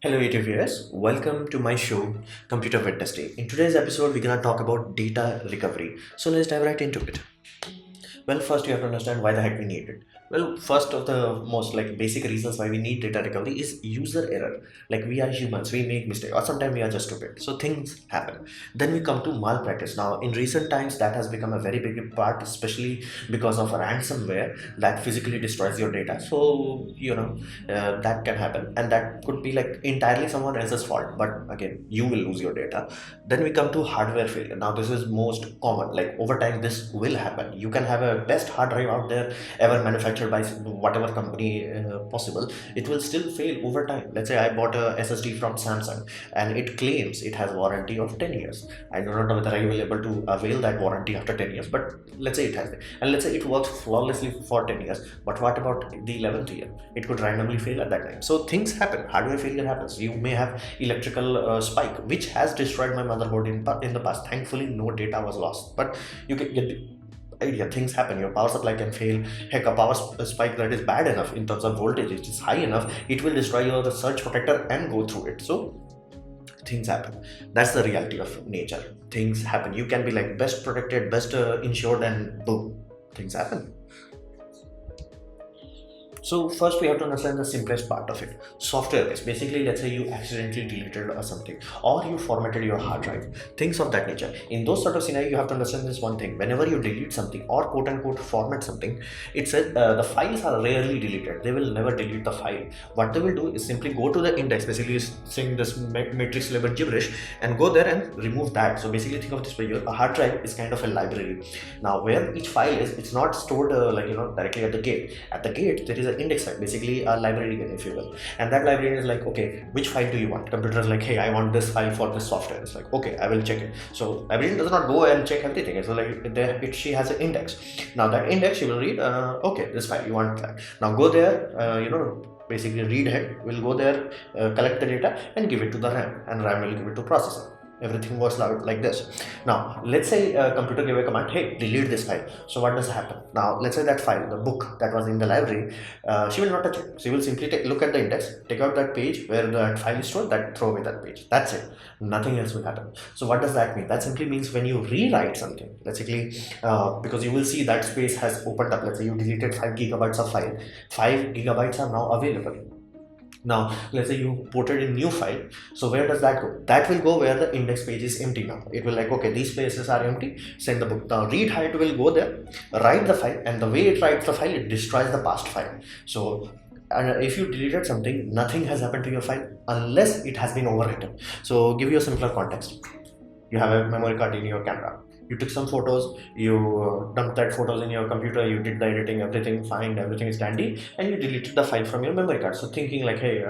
Hello YouTube viewers, welcome to my show Computer Redundancy. In today's episode, we're gonna talk about data recovery. So let's dive right into it. Well, first you have to understand why the heck we need it. Well, first of the most basic reasons why we need data recovery is user error. Like we are humans, we make mistakes, or sometimes we are just stupid. So things happen. Then we come to malpractice. Now, in recent times, that has become a very big part, especially because of ransomware that physically destroys your data. So that can happen, and that could be like entirely someone else's fault. But again, you will lose your data. Then we come to hardware failure. Now this is most common. Like over time this will happen. You can have a best hard drive out there ever manufactured by whatever company possible. It will still fail over time. Let's say I bought a SSD from Samsung and it claims it has warranty of 10 years. I do not know whether I will be able to avail that warranty after 10 years, but let's say it has, and let's say it works flawlessly for 10 years. But what about the 11th year? It could randomly fail at that time. So things happen. Hardware failure happens. You may have electrical spike which has destroyed my motherboard in the past. Thankfully no data was lost, but you can get the idea. Things happen. Your power supply can fail. Heck, a spike that is bad enough in terms of voltage, it is high enough, it will destroy your surge protector and go through it. So things happen. That's the reality of nature. Things happen. You can be like best protected, best insured, and boom, things happen. So first we have to understand the simplest part of it. Software based. Basically, let's say you accidentally deleted or something, or you formatted your hard drive, things of that nature. In those sort of scenario, you have to understand this one thing. Whenever you delete something or quote unquote format something, it says the files are rarely deleted. They will never delete the file. What they will do is simply go to the index, basically saying this matrix level gibberish, and go there and remove that. So basically think of this way, a hard drive is kind of a library. Now where each file is, it's not stored directly at the gate. At the gate there is an index file, basically a librarian if you will, and that librarian is like, okay, which file do you want? Computer is like, hey, I want this file for this software. It's like, okay, I will check it. So librarian does not go and check everything. So like she has an index. Now that index she will read, okay, this file you want that. Now go there, basically read head will go there, collect the data and give it to the RAM, and RAM will give it to processor. Everything works out like this. Now let's say a computer gave a command, hey, delete this file. So what does happen? Now let's say that file, the book that was in the library, she will not touch it. She will simply look at the index, take out that page where that file is stored, that throw away that page. That's it. Nothing else will happen. So what does that mean? That simply means when you rewrite something, basically, because you will see that space has opened up. Let's say you deleted 5 GB of file, 5 GB are now available. Now let's say you ported in new file. So where does that go? That will go where the index page is empty. Now it will like, okay, these places are empty, send the book. Now read height will go there, write the file, and the way it writes the file, it destroys the past file. So and if you deleted something, nothing has happened to your file unless it has been overwritten. So give you a simpler context. You have a memory card in your camera, you took some photos, you dumped that photos in your computer, you did the editing, everything fine, everything is dandy, and you deleted the file from your memory card. So thinking like, hey,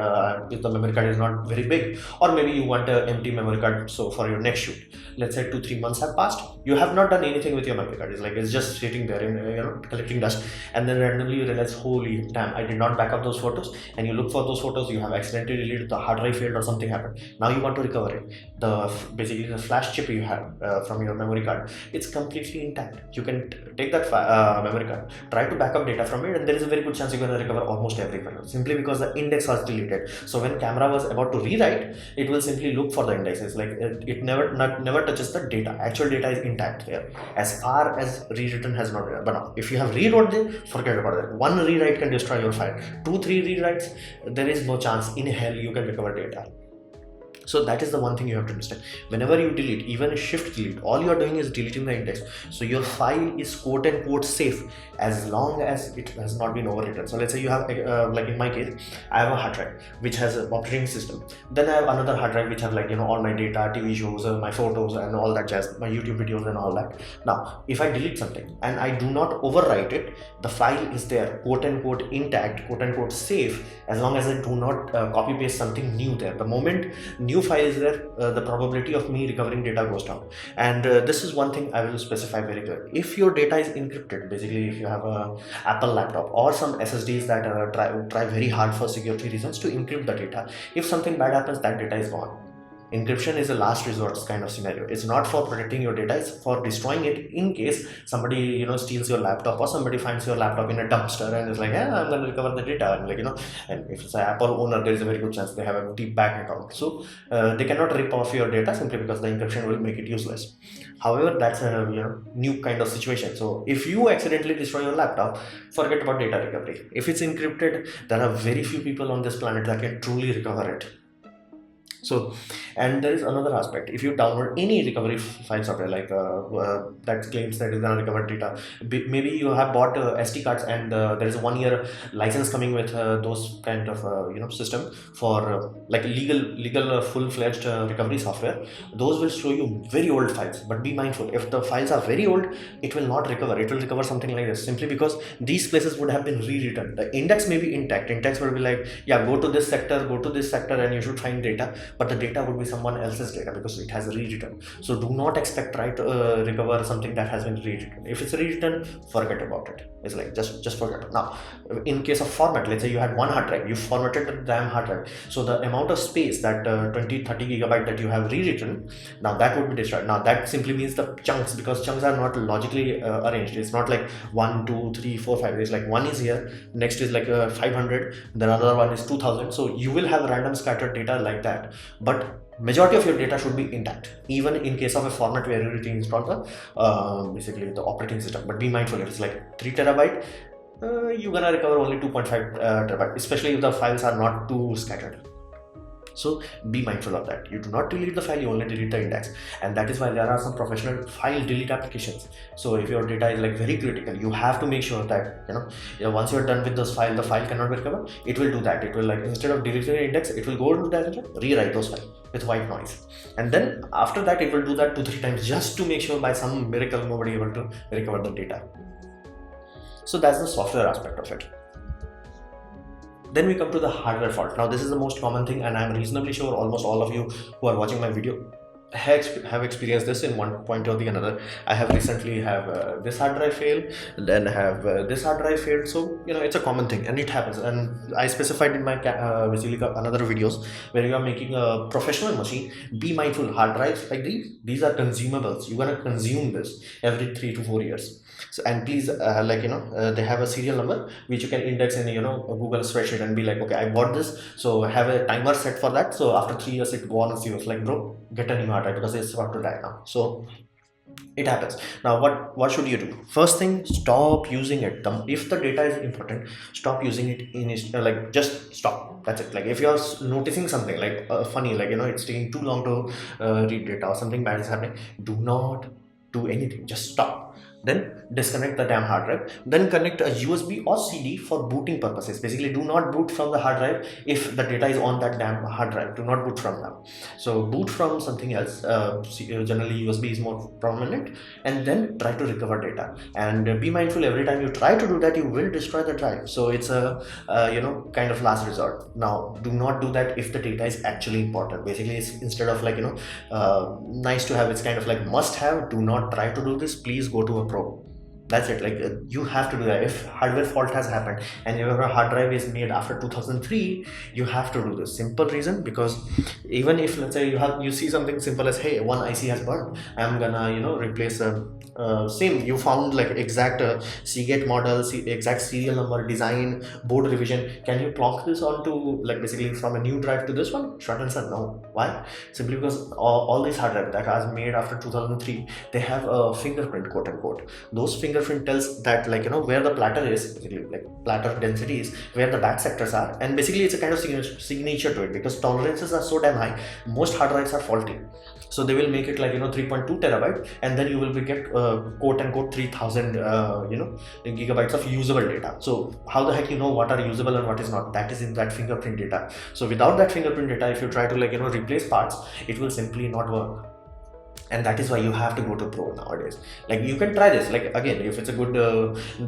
if the memory card is not very big, or maybe you want an empty memory card so for your next shoot, let's say 2-3 months have passed, you have not done anything with your memory card. It's just sitting there in collecting dust, and then randomly you realize, holy damn, I did not back up those photos, and you look for those photos, you have accidentally deleted, the hard drive failed or something happened. Now you want to recover it. Basically the flash chip you have from your memory card, it's completely intact. You can take that memory card, try to back up data from it, and there is a very good chance you're going to recover almost every file, simply because the index was deleted. So when camera was about to rewrite, it will simply look for the indexes. Like it never touches the data. Actual data is intact here as far as rewritten has not been. But now if you have rewrote it, forget about that. One rewrite can destroy your file. 2-3 rewrites, there is no chance in hell you can recover data. So that is the one thing you have to understand. Whenever you delete, even a shift delete, all you are doing is deleting the index. So your file is quote unquote safe as long as it has not been overwritten. So let's say you have like in my case, I have a hard drive which has an operating system. Then I have another hard drive which have all my data, TV shows, my photos and all that jazz, my YouTube videos and all that. Now if I delete something and I do not overwrite it, the file is there quote unquote intact, quote unquote safe, as long as I do not copy paste something new there. The moment new file is there, the probability of me recovering data goes down. And this is one thing I will specify very clear. If your data is encrypted, basically if you have a Apple laptop or some SSDs that try very hard for security reasons to encrypt the data, if something bad happens, that data is gone. Encryption is a last resort kind of scenario. It's not for protecting your data, it's for destroying it in case somebody, steals your laptop, or somebody finds your laptop in a dumpster and is like, yeah, I'm going to recover the data. And and if it's an Apple owner, there is a very good chance they have a deep bank account. So they cannot rip off your data simply because the encryption will make it useless. However, that's a new kind of situation. So if you accidentally destroy your laptop, forget about data recovery. If it's encrypted, there are very few people on this planet that can truly recover it. So, and there is another aspect. If you download any recovery file software like that claims that is gonna recover data, maybe you have bought SD cards, and there is a 1 year license coming with those kind of system for like legal full-fledged recovery software. Those will show you very old files, but be mindful, if the files are very old, it will not recover. It will recover something like this, simply because these places would have been rewritten. The index may be intact. Index will be like, yeah, go to this sector, and you should find data, but the data would be someone else's data because it has rewritten. So do not expect try to recover something that has been rewritten. If it's rewritten, forget about it. It's like just forget it. Now, in case of format, let's say you had one hard drive, you formatted the damn hard drive, so the amount of space, that 20-30 gigabyte that you have rewritten, now that would be destroyed. Now that simply means the chunks, because chunks are not logically arranged. It's not like 1 2 3 4 5. It's like one is here, next is like 500, then another one is 2000. So you will have random scattered data like that, but majority of your data should be intact, even in case of a format where everything is from the basically the operating system. But be mindful, if it's like 3 terabyte, you're gonna recover only 2.5 terabyte, especially if the files are not too scattered. So be mindful of that. You do not delete the file, you only delete the index. And that is why there are some professional file delete applications. So if your data is like very critical, you have to make sure that once you're done with this file, the file cannot be recovered. It will do that. It will, like, instead of deleting the index, it will go to directory, rewrite those files with white noise, and then after that it will do that 2-3 times just to make sure by some miracle nobody able to recover the data. So that's the software aspect of it. Then we come to the hardware fault. Now this is the most common thing, and I'm reasonably sure almost all of you who are watching my video have experienced this in one point or the another. I have recently have this hard drive fail, then have this hard drive failed. So it's a common thing, and it happens. And I specified in my basically another videos, where you are making a professional machine, be mindful. Hard drives like these are consumables. You're gonna consume this every 3 to 4 years. So, and please they have a serial number which you can index in a Google spreadsheet and be like, okay, I bought this, so have a timer set for that. So after 3 years it warns you, it's like, bro, get a new hard drive because it's about to die now. So it happens. Now what should you do? First thing, stop using it. If the data is important, stop using it in like, just stop. That's it. Like, if you're noticing something like funny, like it's taking too long to read data, or something bad is happening, do not do anything, just stop. Then disconnect the damn hard drive, then connect a USB or CD for booting purposes. Basically, do not boot from the hard drive if the data is on that damn hard drive. Do not boot from them. So boot from something else. Generally USB is more prominent, and then try to recover data. And be mindful, every time you try to do that, you will destroy the drive. So it's a kind of last resort. Now do not do that if the data is actually important. Basically, it's instead of like nice to have, it's kind of like must have. Do not try to do this. Please go to a pro. That's it. Like you have to do that. If hardware fault has happened and your hard drive is made after 2003, you have to do this. Simple reason, because even if, let's say, you see something simple as, hey, one IC has burned, I'm gonna replace same, you found like exact Seagate model, exact serial number, design, board revision, can you plonk this onto, like, basically from a new drive to this one? Short answer, no. Why? Simply because all these hard drives that are made after 2003, they have a fingerprint, quote unquote. Those fingerprint tells that, like, where the platter is, basically, like platter density is, where the bad sectors are, and basically it's a kind of signature to it, because tolerances are so damn high. Most hard drives are faulty, so they will make it like 3.2 terabyte, and then you will get quote unquote 3000 gigabytes of usable data. So how the heck what are usable and what is not? That is in that fingerprint data. So without that fingerprint data, if you try to replace parts, it will simply not work. And that is why you have to go to pro nowadays. Like, you can try this, like, again, if it's a good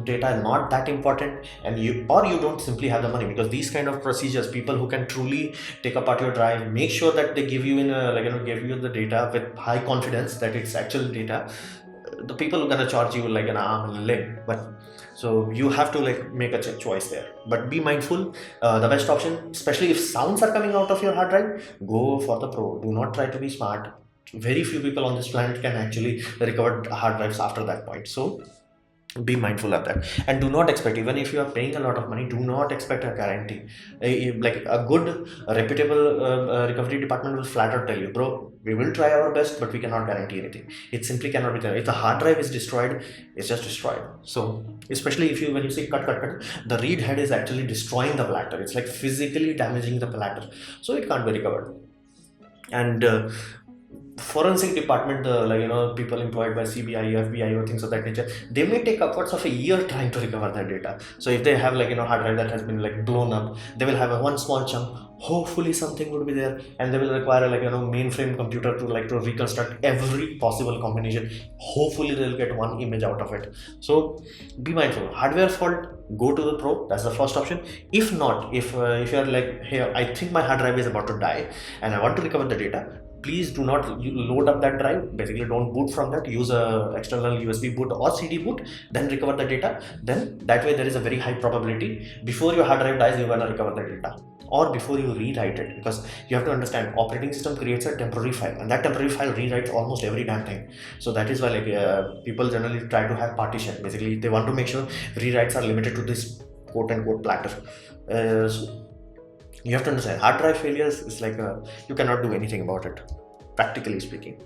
data, not that important, and you don't simply have the money, because these kind of procedures, people who can truly take apart your drive, make sure that they give you give you the data with high confidence that it's actual data. The people who are gonna charge you like an arm and a leg. But So you have to like make a choice there, but be mindful. The best option, especially if sounds are coming out of your hard drive, go for the pro. Do not try to be smart. Very few people on this planet can actually recover hard drives after that point. So be mindful of that, and do not expect, even if you are paying a lot of money, do not expect a guarantee. Like a good reputable recovery department will flat out tell you, bro, we will try our best, but we cannot guarantee anything. It simply cannot be done. If the hard drive is destroyed, it's just destroyed. So especially if you, when you say cut, the read head is actually destroying the platter. It's like physically damaging the platter, so it can't be recovered. And forensic department, like people employed by CBI, FBI, or things of that nature, they may take upwards of a year trying to recover their data. So if they have like hard drive that has been like blown up, they will have a one small chunk. Hopefully something would be there, and they will require like mainframe computer to like to reconstruct every possible combination. Hopefully they'll get one image out of it. So be mindful. Hardware fault, go to the pro. That's the first option. If not, if you're like, hey, I think my hard drive is about to die and I want to recover the data, please do not load up that drive. Basically, don't boot from that. Use a external USB boot or CD boot, then recover the data. Then that way there is a very high probability before your hard drive dies, you're gonna recover the data, or before you rewrite it, because you have to understand, operating system creates a temporary file, and that temporary file rewrites almost every damn thing. So that is why like people generally try to have partition. Basically, they want to make sure rewrites are limited to this quote unquote platter. So you have to understand, hard drive failures is like you cannot do anything about it, practically speaking.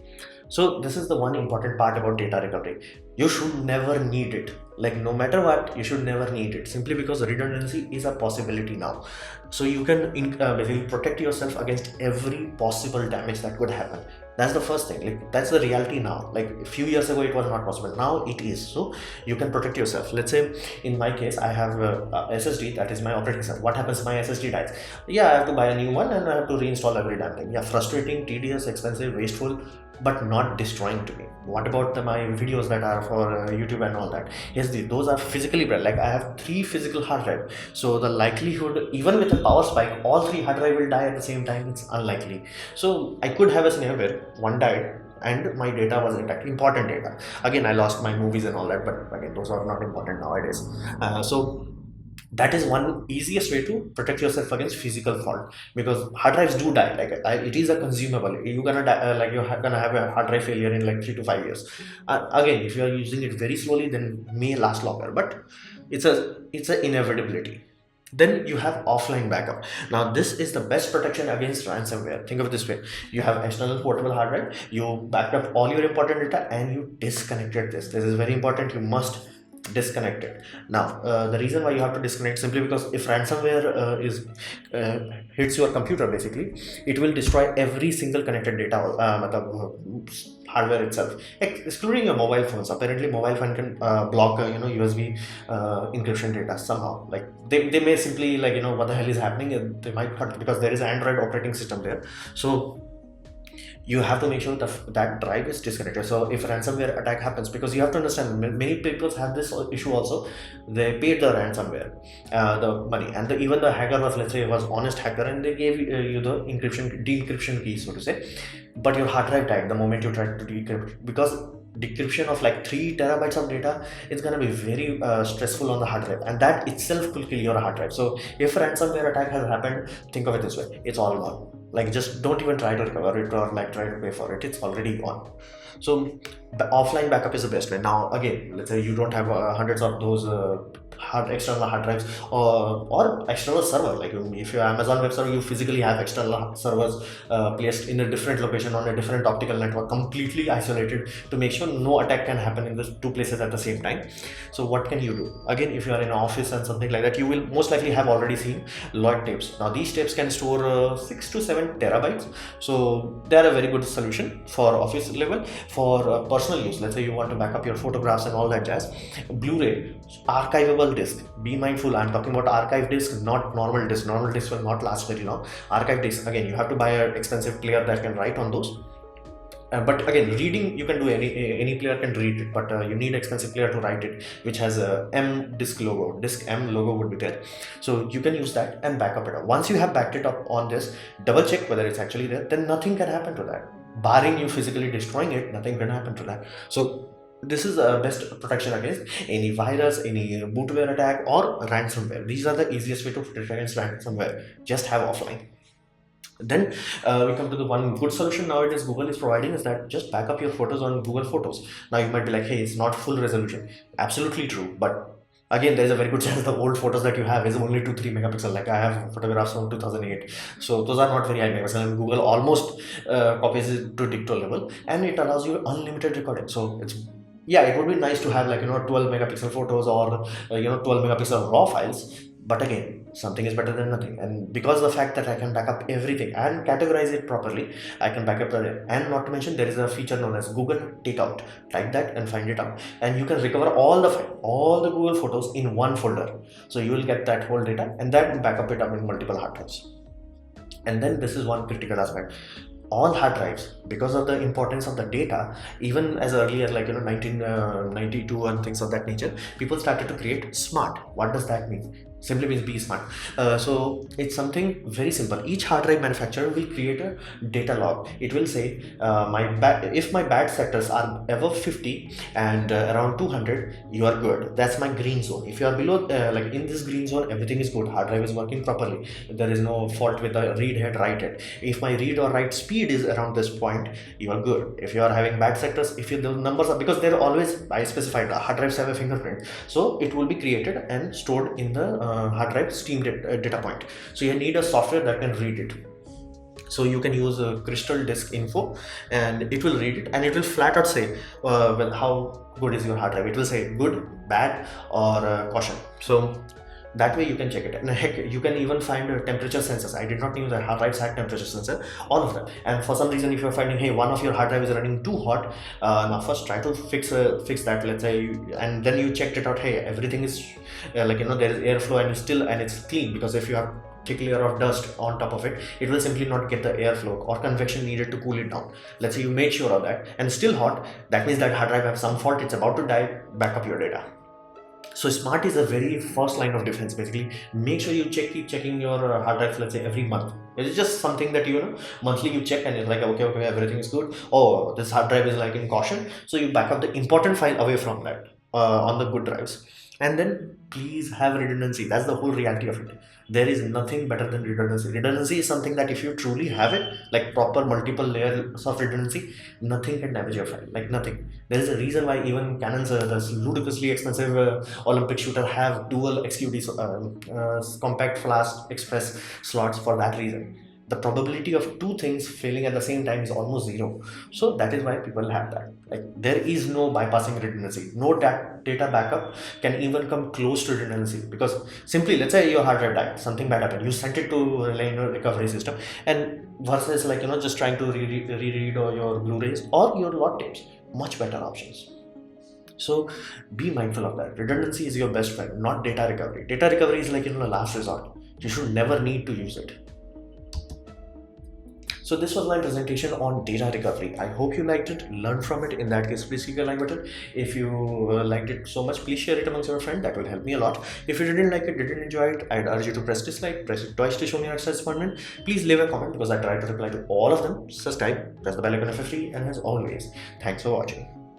So this is the one important part about data recovery. You should never need it. Like no matter what, you should never need it, simply because redundancy is a possibility now. So you can basically protect yourself against every possible damage that could happen. That's the first thing. Like that's the reality now. Like a few years ago it was not possible, now it is. So you can protect yourself. Let's say in my case, I have a SSD, that is my operating system. What happens if my SSD dies? Yeah, I have to buy a new one and I have to reinstall every damn thing. Yeah, frustrating, tedious, expensive, wasteful, but not destroying to me. What about my videos that are for YouTube and all that? Yes, those are physically bad. Like I have 3 physical hard drive, so the likelihood, even with a power spike, all 3 hard drive will die at the same time. It's unlikely. So I could have a scenario where one died and my data was intact, important data. Again, I lost my movies and all that, but again, those are not important nowadays. So that is one easiest way to protect yourself against physical fault, because hard drives do die. Like it is a consumable. You're gonna die, like you're gonna have a hard drive failure in like 3 to 5 years. Again, if you are using it very slowly, then it may last longer, but it's a inevitability. Then you have offline backup. Now this is the best protection against ransomware. Think of it this way: you have external portable hard drive, you backed up all your important data, and you disconnected this is very important. You must disconnect it. Now the reason why you have to disconnect, simply because if ransomware hits your computer, basically it will destroy every single connected data, hardware itself, excluding your mobile phones. Apparently mobile phone can block USB encryption data somehow. Like they may simply like what the hell is happening, they might not, because there is an Android operating system there. So you have to make sure that drive is disconnected. So if ransomware attack happens, because you have to understand, many people have this issue also, they paid the ransomware the money, and even the hacker was, let's say, was honest hacker, and they gave you the decryption key, so to say, but your hard drive died the moment you tried to decrypt, because decryption of like 3 terabytes of data is going to be very stressful on the hard drive, and that itself could kill your hard drive. So if a ransomware attack has happened, think of it this way: it's all gone. Like just don't even try to recover it, or like try to pay for it. It's already gone. So the offline backup is the best way. Now again, let's say you don't have hundreds of those external hard drives, or external server. Like if you're Amazon web server, you physically have external servers placed in a different location on a different optical network, completely isolated, to make sure no attack can happen in the 2 places at the same time. So what can you do? Again, if you are in an office and something like that, you will most likely have already seen log tapes. Now these tapes can store 6 to 7 terabytes, so they are a very good solution for office level. For personal use, let's say you want to back up your photographs and all that jazz, Blu-ray, archivable disk. Be mindful, I'm talking about archive disk, not normal disk. Normal disk will not last very long. Archive disk, again, you have to buy an expensive player that can write on those. But again, reading, you can do, any player can read it, but you need expensive player to write it, which has a M disk logo. Disk M logo would be there, so you can use that and back up it up. Once you have backed it up on this, double check whether it's actually there. Then nothing can happen to that, barring you physically destroying it. Nothing can happen to that. So this is the best protection against any virus, any bootware attack, or ransomware. These are the easiest way to protect against ransomware. Just have offline. Then we come to the one good solution nowadays Google is providing is that just back up your photos on Google Photos. Now you might be like, hey, it's not full resolution. Absolutely true, but again, there's a very good chance the old photos that you have is only 2-3 megapixel. Like I have photographs from 2008, so those are not very high megapixel. And Google almost copies it to dicto level, and it allows you unlimited recording. So it's, yeah, it would be nice to have like 12 megapixel photos or 12 megapixel raw files, but again, something is better than nothing. And because of the fact that I can back up everything and categorize it properly, I can back up the, and not to mention there is a feature known as Google Takeout. Type that and find it out, and you can recover all the Google photos in one folder. So you will get that whole data and then back up it up in multiple hard drives. And then this is one critical aspect. All hard drives, because of the importance of the data, even as early as 1992 and things of that nature, people started to create smart. What does that mean? Simply means be smart. So it's something very simple. Each hard drive manufacturer will create a data log. It will say if my bad sectors are above 50 and around 200, you are good. That's my green zone. If you are below like in this green zone, everything is good. Hard drive is working properly. There is no fault with the read head, write head. If my read or write speed is around this point, you are good. If you are having bad sectors, if the numbers are, because they're always, I specified hard drives have a fingerprint, so it will be created and stored in the hard drive stream data point. So you need a software that can read it. So you can use a crystal disk info and it will read it, and it will flat out say well, how good is your hard drive. It will say good, bad, or caution. So that way you can check it. And heck, you can even find temperature sensors. I did not know that hard drives had temperature sensor, all of them. And for some reason, if you're finding, hey, one of your hard drive is running too hot, now first try to fix that, let's say, and then you checked it out, hey, everything is there is airflow and it's clean. Because if you have thick layer of dust on top of it, it will simply not get the airflow or convection needed to cool it down. Let's say you made sure of that and still hot, that means that hard drive has some fault, it's about to die, back up your data. So smart is a very first line of defense. Basically, make sure you keep checking your hard drive, let's say every month. It's just something that monthly you check, and it's like, okay, everything is good. Oh, this hard drive is like in caution, so you back up the important file away from that on the good drives. And then please have redundancy. That's the whole reality of it. There is nothing better than redundancy. Redundancy is something that if you truly have it, like proper multiple layers of redundancy, nothing can damage your file, like nothing. There is a reason why even Canon's this ludicrously expensive Olympic shooter have dual XQD compact flash express slots for that reason. The probability of two things failing at the same time is almost zero. So that is why people have that. Like there is no bypassing redundancy. No data backup can even come close to redundancy, because simply, let's say your hard drive died, something bad happened, you sent it to recovery system, and versus just trying to reread or your Blu-rays or your lot tapes, much better options. So be mindful of that. Redundancy is your best friend, not data recovery. Data recovery is like the last resort. You should never need to use it. So this was my presentation on data recovery. I hope you liked it, learned from it. In that case, please click the like button. If you liked it so much, please share it amongst your friends. That will help me a lot. If you didn't like it, didn't enjoy it, I'd urge you to press dislike, press it twice to show me your disappointment. Please leave a comment because I try to reply to all of them. Subscribe, press the bell icon if you're free, and as always, thanks for watching.